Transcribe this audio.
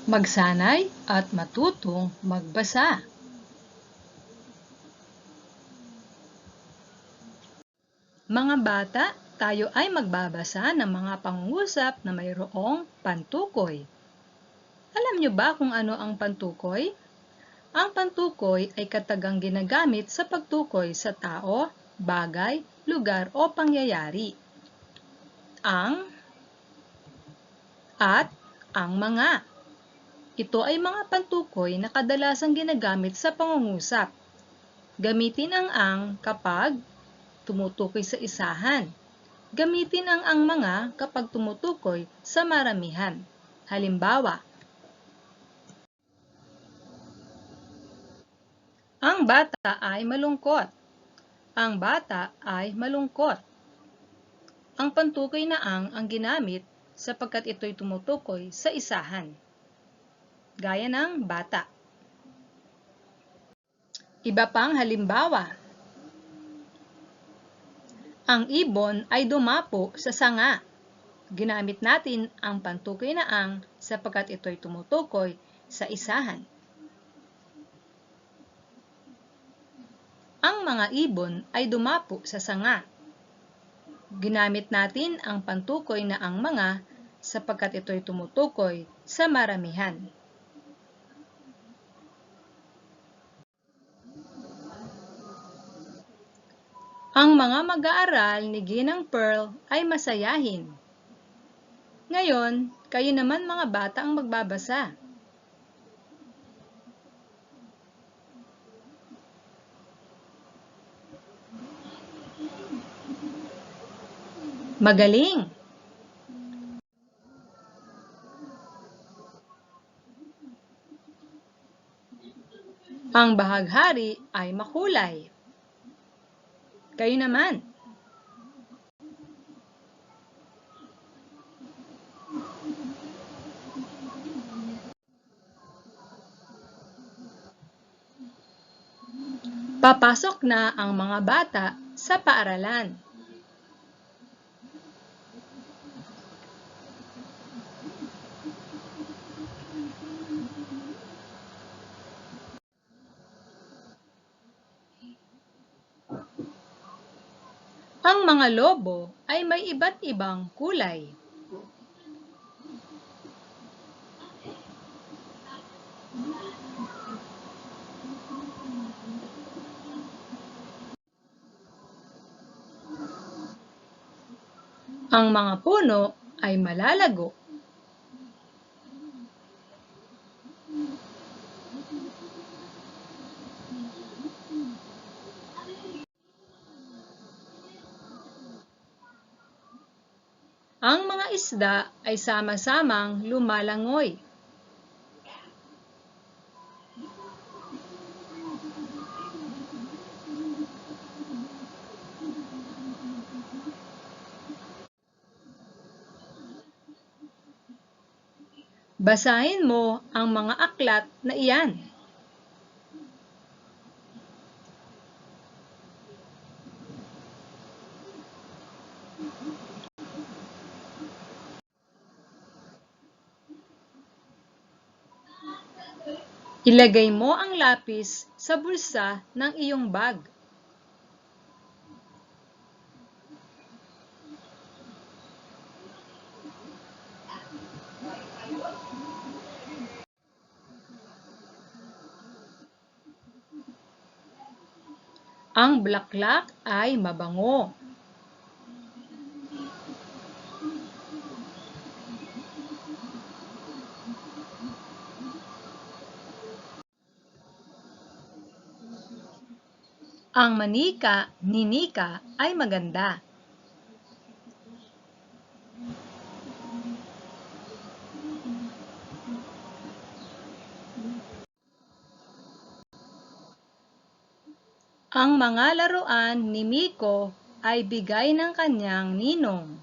Magsanay at matutong magbasa. Mga bata, tayo ay magbabasa ng mga pangungusap na mayroong pantukoy. Alam niyo ba kung ano ang pantukoy? Ang pantukoy ay katagang ginagamit sa pagtukoy sa tao, bagay, lugar o pangyayari. Ang at ang mga. Ito ay mga pantukoy na kadalasang ginagamit sa pangungusap. Gamitin ang kapag tumutukoy sa isahan. Gamitin ang mga kapag tumutukoy sa maramihan. Halimbawa, ang bata ay malungkot. Ang bata ay malungkot. Ang pantukoy na ang ginamit sapagkat ito'y tumutukoy sa isahan. Gaya ng bata. Iba pang halimbawa. Ang ibon ay dumapo sa sanga. Ginamit natin ang pantukoy na sapagkat ito'y tumutukoy sa isahan. Ang mga ibon ay dumapo sa sanga. Ginamit natin ang pantukoy na ang mga sapagkat ito'y tumutukoy sa maramihan. Ang mga mag-aaral ni Ginang Pearl ay masayahin. Ngayon, kayo naman mga bata ang magbabasa. Magaling! Ang bahaghari ay makulay. Kayo naman. Papasok na ang mga bata sa paaralan. Ang mga lobo ay may iba't ibang kulay. Ang mga puno ay malalago. Ang mga isda ay sama-samang lumalangoy. Basahin mo ang mga aklat na iyan. Ilagay mo ang lapis sa bulsa ng iyong bag. Ang bulaklak ay mabango. Ang manika ni Nika ay maganda. Ang mga laruan ni Miko ay bigay ng kanyang ninong.